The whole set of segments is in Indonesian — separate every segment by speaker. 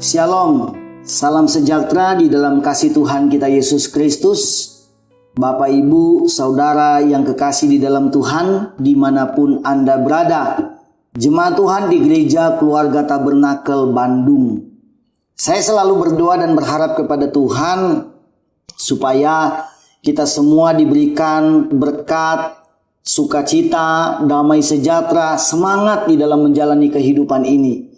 Speaker 1: Shalom, salam sejahtera di dalam kasih Tuhan kita Yesus Kristus. Bapak, Ibu, Saudara yang kekasih di dalam Tuhan, dimanapun Anda berada. Jemaat Tuhan di Gereja Keluarga Tabernakel Bandung. Saya selalu berdoa dan berharap kepada Tuhan supaya kita semua diberikan berkat, sukacita, damai sejahtera, semangat di dalam menjalani kehidupan ini.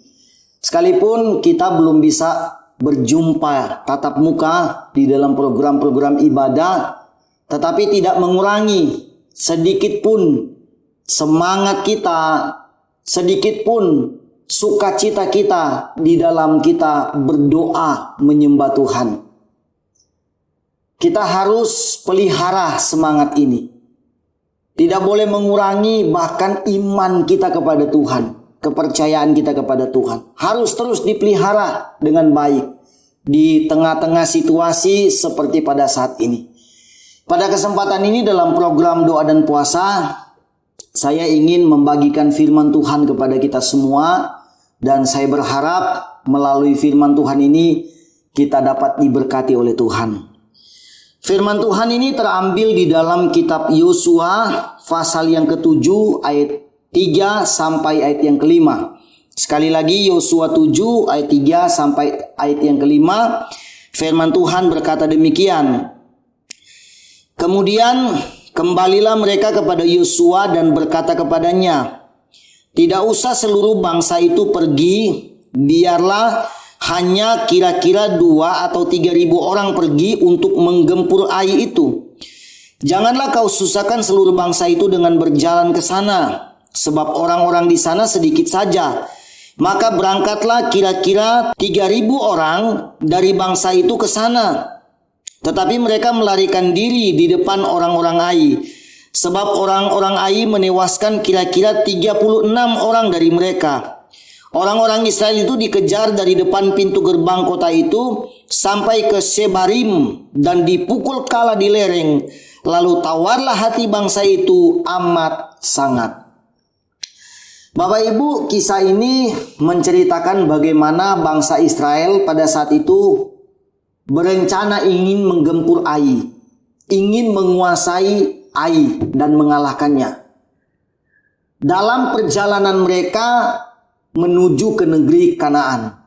Speaker 1: Sekalipun kita belum bisa berjumpa tatap muka di dalam program-program ibadah, tetapi tidak mengurangi sedikit pun semangat kita, sedikit pun sukacita kita di dalam kita berdoa menyembah Tuhan. Kita harus pelihara semangat ini. Tidak boleh mengurangi bahkan iman kita kepada Tuhan. Kepercayaan kita kepada Tuhan harus terus dipelihara dengan baik di tengah-tengah situasi seperti pada saat ini. Pada kesempatan ini dalam program doa dan puasa, saya ingin membagikan firman Tuhan kepada kita semua, dan saya berharap melalui firman Tuhan ini kita dapat diberkati oleh Tuhan. Firman Tuhan ini terambil di dalam kitab Yosua pasal yang ke-7 ayat 3 sampai ayat yang ke-5. Sekali lagi Yosua 7 ayat 3 sampai ayat yang ke-5. Firman Tuhan berkata demikian. Kemudian kembalilah mereka kepada Yosua dan berkata kepadanya, tidak usah seluruh bangsa itu pergi, biarlah hanya kira-kira 2 atau 3.000 orang pergi untuk menggempur Ai itu. Janganlah kau susahkan seluruh bangsa itu dengan berjalan ke sana, sebab orang-orang di sana sedikit saja. Maka berangkatlah kira-kira 3.000 orang dari bangsa itu ke sana. Tetapi mereka melarikan diri di depan orang-orang Ai, sebab orang-orang Ai menewaskan kira-kira 36 orang dari mereka. Orang-orang Israel itu dikejar dari depan pintu gerbang kota itu sampai ke Sebarim dan dipukul kala di lereng. Lalu tawarlah hati bangsa itu amat sangat. Bapak Ibu, kisah ini menceritakan bagaimana bangsa Israel pada saat itu berencana ingin menggempur Ai, ingin menguasai Ai dan mengalahkannya. Dalam perjalanan mereka menuju ke negeri Kanaan.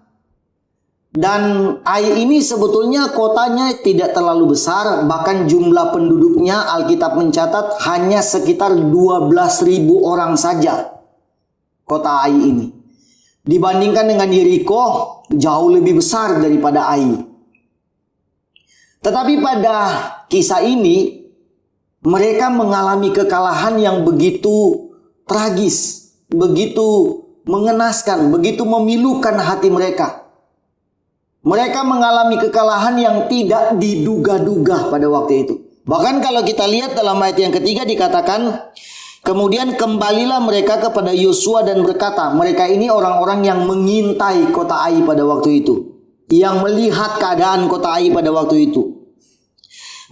Speaker 1: Dan Ai ini sebetulnya kotanya tidak terlalu besar, bahkan jumlah penduduknya Alkitab mencatat hanya sekitar 12.000 orang saja. Kota Ai ini dibandingkan dengan Yeriko jauh lebih besar daripada Ai. Tetapi pada kisah ini mereka mengalami kekalahan yang begitu tragis, begitu mengenaskan, begitu memilukan hati mereka. Mereka mengalami kekalahan yang tidak diduga-duga pada waktu itu. Bahkan kalau kita lihat dalam ayat yang ketiga dikatakan, kemudian kembalilah mereka kepada Yosua dan berkata, mereka ini orang-orang yang mengintai kota Ai pada waktu itu, yang melihat keadaan kota Ai pada waktu itu.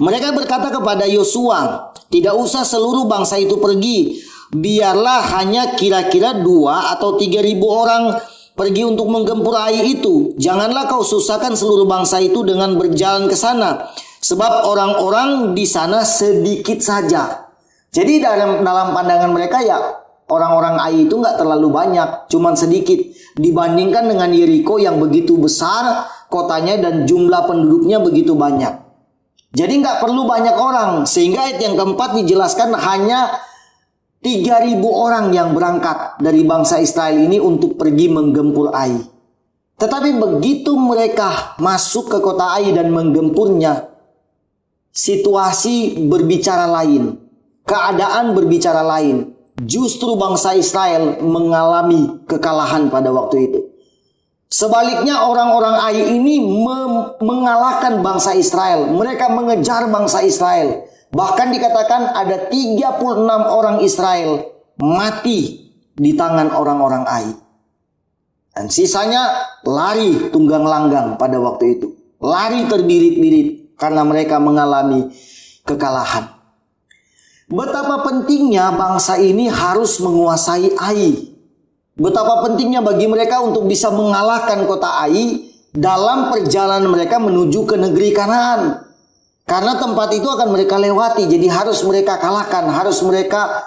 Speaker 1: Mereka berkata kepada Yosua, tidak usah seluruh bangsa itu pergi, biarlah hanya kira-kira 2 atau 3.000 orang pergi untuk menggempur Ai itu. Janganlah kau susahkan seluruh bangsa itu dengan berjalan ke sana, sebab orang-orang di sana sedikit saja. Jadi dalam pandangan mereka ya orang-orang Ai itu nggak terlalu banyak, cuman sedikit dibandingkan dengan Yeriko yang begitu besar kotanya dan jumlah penduduknya begitu banyak. Jadi nggak perlu banyak orang, sehingga ayat yang keempat dijelaskan hanya 3.000 orang yang berangkat dari bangsa Israel ini untuk pergi menggempur Ai. Tetapi begitu mereka masuk ke kota Ai dan menggempurnya, situasi berbicara lain. Keadaan berbicara lain. Justru bangsa Israel mengalami kekalahan pada waktu itu. Sebaliknya orang-orang Ai ini mengalahkan bangsa Israel. Mereka mengejar bangsa Israel. Bahkan dikatakan ada 36 orang Israel mati di tangan orang-orang Ai. Dan sisanya lari tunggang langgang pada waktu itu. Lari terbirit-birit karena mereka mengalami kekalahan. Betapa pentingnya bangsa ini harus menguasai Ai. Betapa pentingnya bagi mereka untuk bisa mengalahkan kota Ai dalam perjalanan mereka menuju ke negeri Kanaan. Karena tempat itu akan mereka lewati, jadi harus mereka kalahkan, harus mereka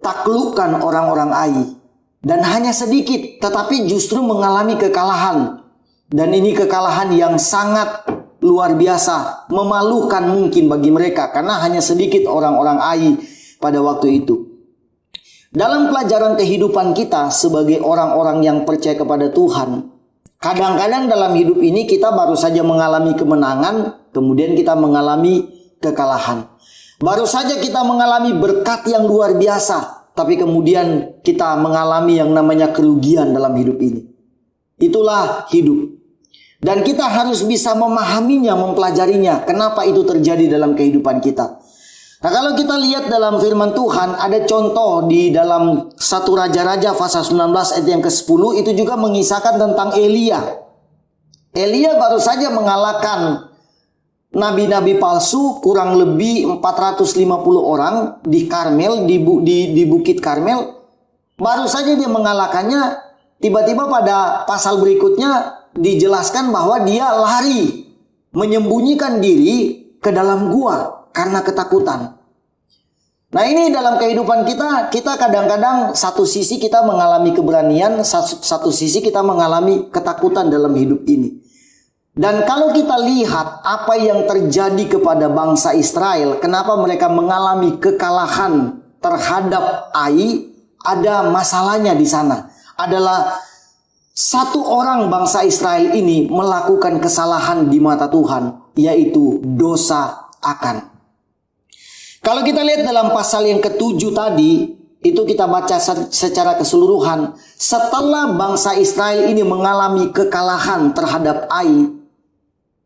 Speaker 1: taklukkan orang-orang Ai. Dan hanya sedikit, tetapi justru mengalami kekalahan. Dan ini kekalahan yang sangat luar biasa, memalukan mungkin bagi mereka, karena hanya sedikit orang-orang Ai pada waktu itu. Dalam pelajaran kehidupan kita sebagai orang-orang yang percaya kepada Tuhan, kadang-kadang dalam hidup ini kita baru saja mengalami kemenangan, kemudian kita mengalami kekalahan. Baru saja kita mengalami berkat yang luar biasa, tapi kemudian kita mengalami yang namanya kerugian dalam hidup ini. Itulah hidup. Dan kita harus bisa memahaminya, mempelajarinya. Kenapa itu terjadi dalam kehidupan kita. Nah, kalau kita lihat dalam firman Tuhan, ada contoh di dalam 1 Raja-Raja pasal 19 ayat yang ke-10, itu juga mengisahkan tentang Elia. Elia baru saja mengalahkan nabi-nabi palsu kurang lebih 450 orang di Karmel, di Bukit Karmel. Baru saja dia mengalahkannya, tiba-tiba pada pasal berikutnya dijelaskan bahwa dia lari, menyembunyikan diri ke dalam gua karena ketakutan. Nah, ini dalam kehidupan kita kadang-kadang satu sisi kita mengalami keberanian, satu sisi kita mengalami ketakutan dalam hidup ini. Dan kalau kita lihat apa yang terjadi kepada bangsa Israel, kenapa mereka mengalami kekalahan terhadap Ai, ada masalahnya di sana. Adalah satu orang bangsa Israel ini melakukan kesalahan di mata Tuhan, yaitu dosa Akan. Kalau kita lihat dalam pasal yang ke-7 tadi, itu kita baca secara keseluruhan. Setelah bangsa Israel ini mengalami kekalahan terhadap Ai,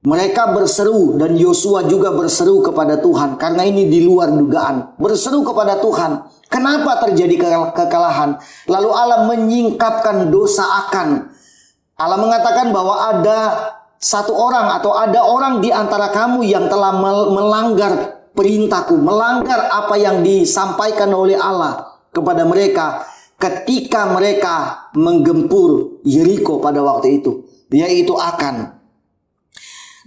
Speaker 1: mereka berseru dan Yosua juga berseru kepada Tuhan. Karena ini di luar dugaan. Berseru kepada Tuhan. Kenapa terjadi kekalahan? Lalu Allah menyingkapkan dosa Akan. Allah mengatakan bahwa ada satu orang atau ada orang di antara kamu yang telah melanggar perintahku, melanggar apa yang disampaikan oleh Allah kepada mereka ketika mereka menggempur Yeriko pada waktu itu, yaitu Akan.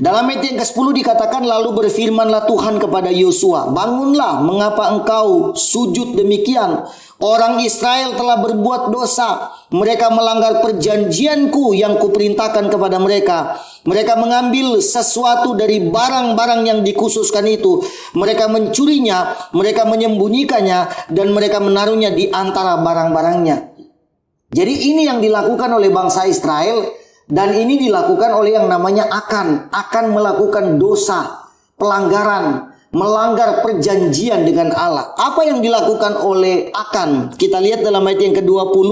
Speaker 1: Dalam ayat yang ke-10 dikatakan, lalu berfirmanlah Tuhan kepada Yosua, bangunlah, mengapa engkau sujud demikian? Orang Israel telah berbuat dosa. Mereka melanggar perjanjianku yang kuperintahkan kepada mereka. Mereka mengambil sesuatu dari barang-barang yang dikhususkan itu. Mereka mencurinya, mereka menyembunyikannya, dan mereka menaruhnya di antara barang-barangnya. Jadi ini yang dilakukan oleh bangsa Israel. Dan ini dilakukan oleh yang namanya Akan melakukan dosa, pelanggaran, melanggar perjanjian dengan Allah. Apa yang dilakukan oleh Akan? Kita lihat dalam ayat yang ke-20.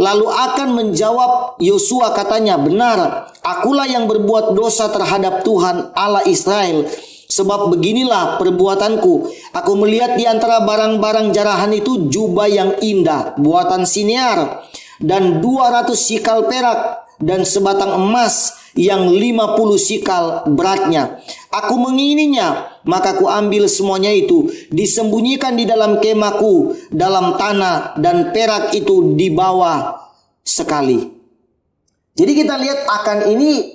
Speaker 1: Lalu Akan menjawab Yosua, katanya, benar, akulah yang berbuat dosa terhadap Tuhan Allah Israel. Sebab beginilah perbuatanku. Aku melihat di antara barang-barang jarahan itu jubah yang indah, buatan Sinear, dan 200 sikal perak, dan sebatang emas yang 50 sikal beratnya. Aku mengingininya, maka ku ambil semuanya itu, disembunyikan di dalam kemahku, dalam tanah, dan perak itu dibawa sekali. Jadi kita lihat Akan ini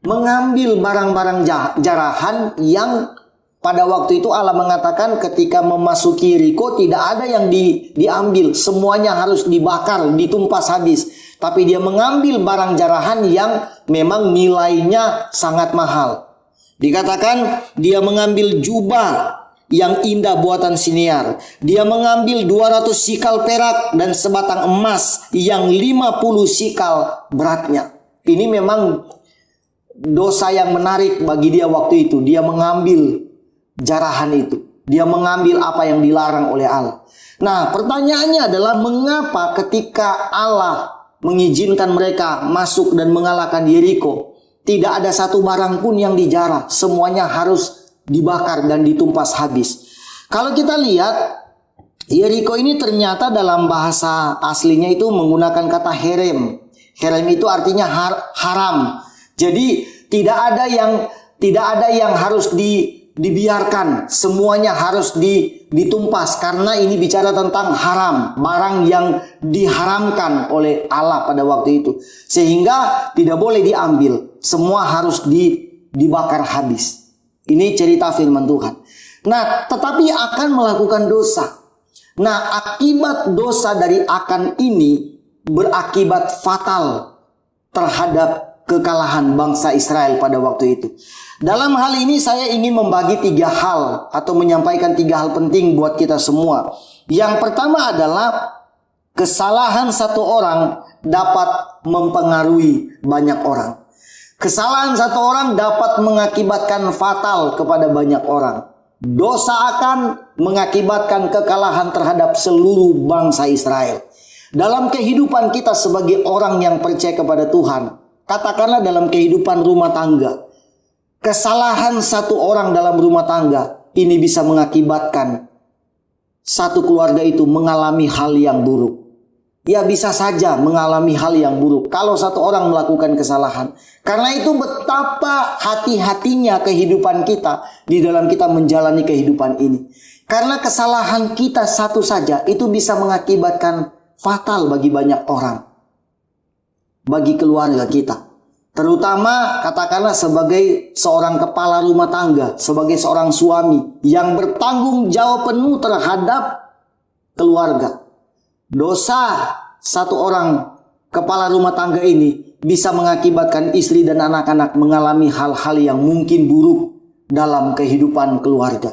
Speaker 1: mengambil barang-barang jarahan yang pada waktu itu Allah mengatakan ketika memasuki Yeriko tidak ada yang diambil, semuanya harus dibakar, ditumpas habis. Tapi dia mengambil barang jarahan yang memang nilainya sangat mahal. Dikatakan dia mengambil jubah yang indah buatan Sinear. Dia mengambil 200 sikal perak dan sebatang emas yang 50 sikal beratnya. Ini memang dosa yang menarik bagi dia waktu itu. Dia mengambil jarahan itu. Dia mengambil apa yang dilarang oleh Allah. Nah, pertanyaannya adalah mengapa ketika Allah mengizinkan mereka masuk dan mengalahkan Yeriko, tidak ada satu barang pun yang dijarah, semuanya harus dibakar dan ditumpas habis. Kalau kita lihat, Yeriko ini ternyata dalam bahasa aslinya itu menggunakan kata herem. Herem itu artinya haram. Jadi tidak ada yang harus dibiarkan, semuanya harus ditumpas karena ini bicara tentang haram, barang yang diharamkan oleh Allah pada waktu itu. Sehingga tidak boleh diambil, semua harus dibakar habis. Ini cerita firman Tuhan. Nah, tetapi akan melakukan dosa. Nah, akibat dosa dari Akan ini berakibat fatal terhadap kekalahan bangsa Israel pada waktu itu. Dalam hal ini saya ingin membagi 3 hal atau menyampaikan 3 hal penting buat kita semua. Yang pertama adalah kesalahan satu orang dapat mempengaruhi banyak orang. Kesalahan satu orang dapat mengakibatkan fatal kepada banyak orang. Dosa akan mengakibatkan kekalahan terhadap seluruh bangsa Israel. Dalam kehidupan kita sebagai orang yang percaya kepada Tuhan, katakanlah dalam kehidupan rumah tangga, kesalahan satu orang dalam rumah tangga ini bisa mengakibatkan satu keluarga itu mengalami hal yang buruk. Ya, bisa saja mengalami hal yang buruk kalau satu orang melakukan kesalahan. Karena itu betapa hati-hatinya kehidupan kita di dalam kita menjalani kehidupan ini. Karena kesalahan kita satu saja itu bisa mengakibatkan fatal bagi banyak orang, bagi keluarga kita. Terutama katakanlah sebagai seorang kepala rumah tangga, sebagai seorang suami yang bertanggung jawab penuh terhadap keluarga. Dosa satu orang kepala rumah tangga ini bisa mengakibatkan istri dan anak-anak mengalami hal-hal yang mungkin buruk dalam kehidupan keluarga.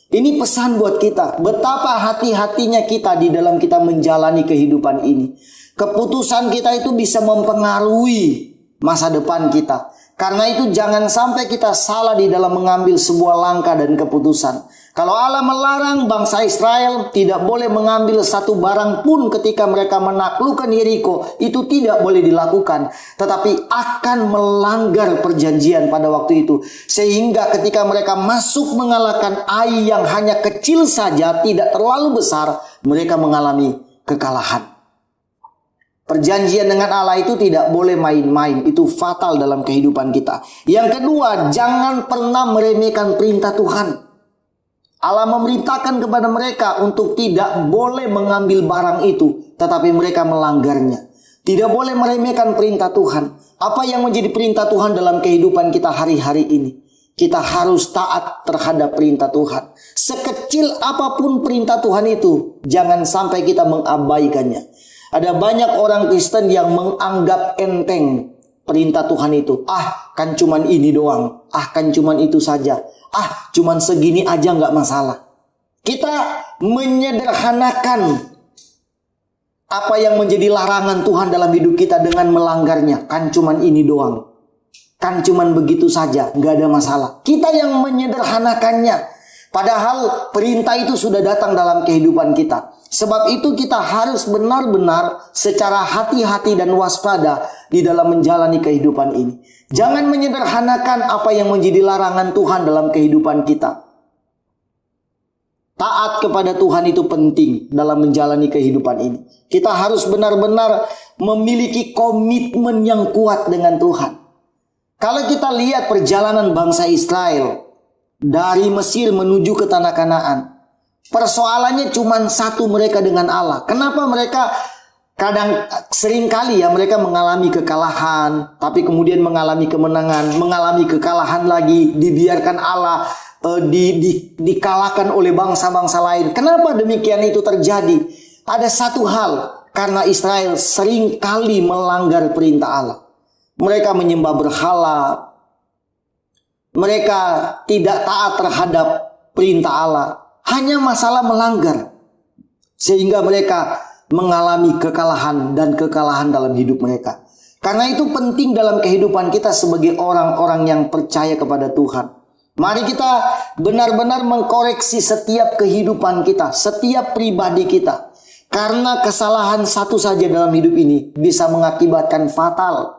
Speaker 1: Ini pesan buat kita, betapa hati-hatinya kita di dalam kita menjalani kehidupan ini. Keputusan kita itu bisa mempengaruhi masa depan kita. Karena itu jangan sampai kita salah di dalam mengambil sebuah langkah dan keputusan. Kalau Allah melarang bangsa Israel tidak boleh mengambil satu barang pun ketika mereka menaklukkan Yeriko, itu tidak boleh dilakukan. Tetapi akan melanggar perjanjian pada waktu itu. Sehingga ketika mereka masuk mengalahkan Ai yang hanya kecil saja, tidak terlalu besar, mereka mengalami kekalahan. Perjanjian dengan Allah itu tidak boleh main-main. Itu fatal dalam kehidupan kita. Yang kedua, jangan pernah meremehkan perintah Tuhan. Allah memerintahkan kepada mereka untuk tidak boleh mengambil barang itu, tetapi mereka melanggarnya. Tidak boleh meremehkan perintah Tuhan. Apa yang menjadi perintah Tuhan dalam kehidupan kita hari-hari ini? Kita harus taat terhadap perintah Tuhan. Sekecil apapun perintah Tuhan itu, jangan sampai kita mengabaikannya. Ada banyak orang Kristen yang menganggap enteng perintah Tuhan itu. Kan cuman ini doang. Kan cuman itu saja. Cuman segini aja nggak masalah. Kita menyederhanakan apa yang menjadi larangan Tuhan dalam hidup kita dengan melanggarnya. Kan cuman ini doang. Kan cuman begitu saja, nggak ada masalah. Kita yang menyederhanakannya. Padahal perintah itu sudah datang dalam kehidupan kita. Sebab itu kita harus benar-benar secara hati-hati dan waspada di dalam menjalani kehidupan ini. Jangan menyederhanakan apa yang menjadi larangan Tuhan dalam kehidupan kita. Taat kepada Tuhan itu penting dalam menjalani kehidupan ini. Kita harus benar-benar memiliki komitmen yang kuat dengan Tuhan. Kalau kita lihat perjalanan bangsa Israel dari Mesir menuju ke tanah Kanaan, persoalannya cuma satu mereka dengan Allah. Kenapa mereka sering kali ya mereka mengalami kekalahan, tapi kemudian mengalami kemenangan, mengalami kekalahan lagi, dibiarkan Allah dikalahkan oleh bangsa-bangsa lain. Kenapa demikian itu terjadi? Ada satu hal, karena Israel sering kali melanggar perintah Allah. Mereka menyembah berhala, mereka tidak taat terhadap perintah Allah. Hanya masalah melanggar, sehingga mereka mengalami kekalahan dan kekalahan dalam hidup mereka. Karena itu penting dalam kehidupan kita sebagai orang-orang yang percaya kepada Tuhan. Mari kita benar-benar mengkoreksi setiap kehidupan kita, setiap pribadi kita. Karena kesalahan satu saja dalam hidup ini bisa mengakibatkan fatal.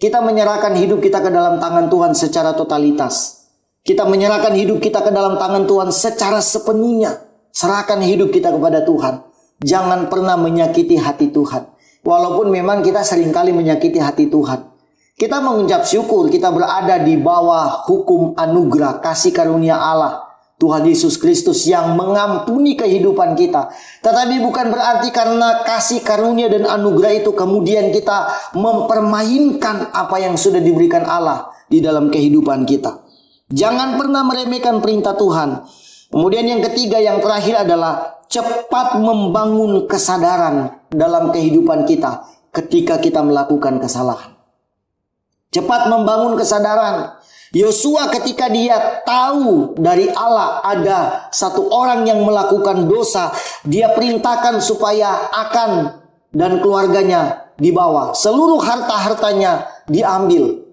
Speaker 1: Kita menyerahkan hidup kita ke dalam tangan Tuhan secara totalitas. Kita menyerahkan hidup kita ke dalam tangan Tuhan secara sepenuhnya. Serahkan hidup kita kepada Tuhan. Jangan pernah menyakiti hati Tuhan. Walaupun memang kita seringkali menyakiti hati Tuhan. Kita mengucap syukur kita berada di bawah hukum anugerah kasih karunia Allah Tuhan Yesus Kristus yang mengampuni kehidupan kita. Tetapi bukan berarti karena kasih karunia dan anugerah itu kemudian kita mempermainkan apa yang sudah diberikan Allah di dalam kehidupan kita. Jangan pernah meremehkan perintah Tuhan. Kemudian yang ketiga, yang terakhir adalah cepat membangun kesadaran dalam kehidupan kita ketika kita melakukan kesalahan. Cepat membangun kesadaran. Yosua ketika dia tahu dari Allah ada satu orang yang melakukan dosa, dia perintahkan supaya Akan dan keluarganya dibawa. Seluruh harta-hartanya diambil.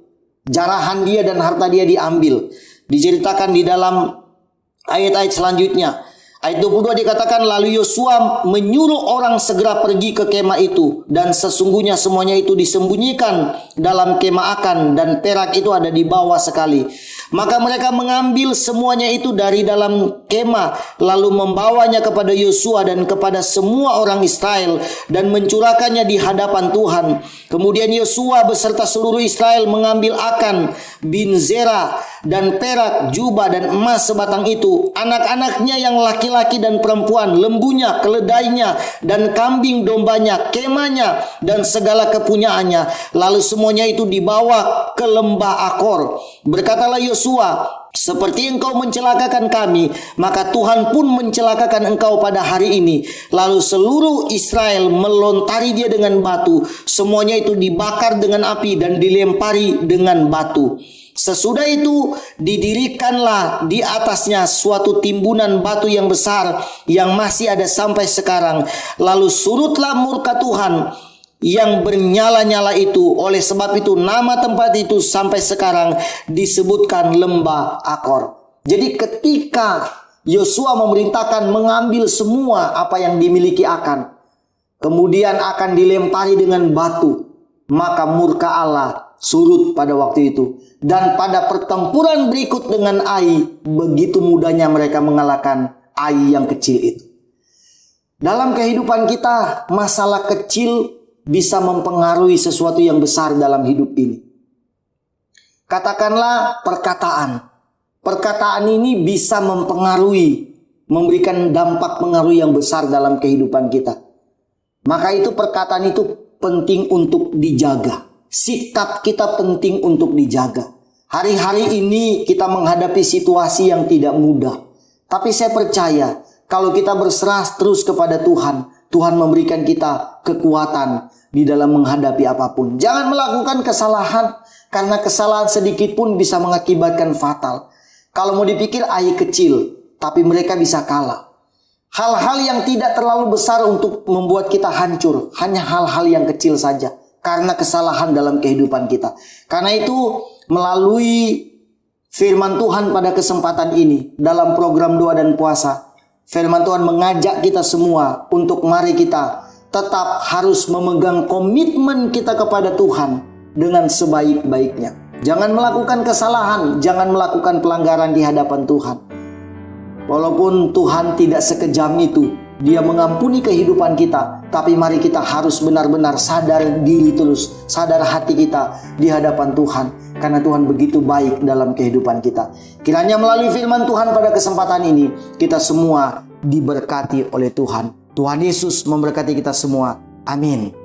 Speaker 1: Jarahan dia dan harta dia diambil. Diceritakan di dalam ayat-ayat selanjutnya. Ayat 22 dikatakan, lalu Yosua menyuruh orang segera pergi ke kemah itu, dan sesungguhnya semuanya itu disembunyikan dalam kemah Akan, dan perak itu ada di bawah sekali. Maka mereka mengambil semuanya itu dari dalam kemah, lalu membawanya kepada Yosua dan kepada semua orang Israel, dan mencurahkannya di hadapan Tuhan. Kemudian Yosua beserta seluruh Israel mengambil Akan bin Zera dan perak, jubah dan emas sebatang itu, anak-anaknya yang laki-laki dan perempuan, lembunya, keledainya, dan kambing dombanya, kemahnya, dan segala kepunyaannya. Lalu semuanya itu dibawa ke lembah Akor. Berkatalah Yosua, seperti engkau mencelakakan kami, maka Tuhan pun mencelakakan engkau pada hari ini. Lalu seluruh Israel melontari dia dengan batu. Semuanya itu dibakar dengan api dan dilempari dengan batu. Sesudah itu didirikanlah di atasnya suatu timbunan batu yang besar yang masih ada sampai sekarang. Lalu surutlah murka Tuhan yang bernyala-nyala itu. Oleh sebab itu nama tempat itu sampai sekarang disebutkan lembah Akor. Jadi ketika Yosua memerintahkan mengambil semua apa yang dimiliki Akan, kemudian akan dilempari dengan batu, maka murka Allah surut pada waktu itu. Dan pada pertempuran berikut dengan Ai, begitu mudahnya mereka mengalahkan Ai yang kecil itu. Dalam kehidupan kita, masalah kecil bisa mempengaruhi sesuatu yang besar dalam hidup ini. Katakanlah perkataan. Perkataan ini bisa mempengaruhi, memberikan dampak pengaruh yang besar dalam kehidupan kita. Maka itu perkataan itu penting untuk dijaga. Sikap kita penting untuk dijaga. Hari-hari ini kita menghadapi situasi yang tidak mudah. Tapi saya percaya kalau kita berserah terus kepada Tuhan, Tuhan memberikan kita kekuatan di dalam menghadapi apapun. Jangan melakukan kesalahan, karena kesalahan sedikit pun bisa mengakibatkan fatal. Kalau mau dipikir Ai kecil, tapi mereka bisa kalah. Hal-hal yang tidak terlalu besar untuk membuat kita hancur, hanya hal-hal yang kecil saja. Karena kesalahan dalam kehidupan kita. Karena itu melalui firman Tuhan pada kesempatan ini, dalam program doa dan puasa, firman Tuhan mengajak kita semua untuk mari kita tetap harus memegang komitmen kita kepada Tuhan dengan sebaik-baiknya. Jangan melakukan kesalahan, jangan melakukan pelanggaran di hadapan Tuhan. Walaupun Tuhan tidak sekejam itu, Dia mengampuni kehidupan kita, tapi mari kita harus benar-benar sadar diri terus, sadar hati kita di hadapan Tuhan, karena Tuhan begitu baik dalam kehidupan kita. Kiranya melalui firman Tuhan pada kesempatan ini, kita semua diberkati oleh Tuhan. Tuhan Yesus memberkati kita semua. Amin.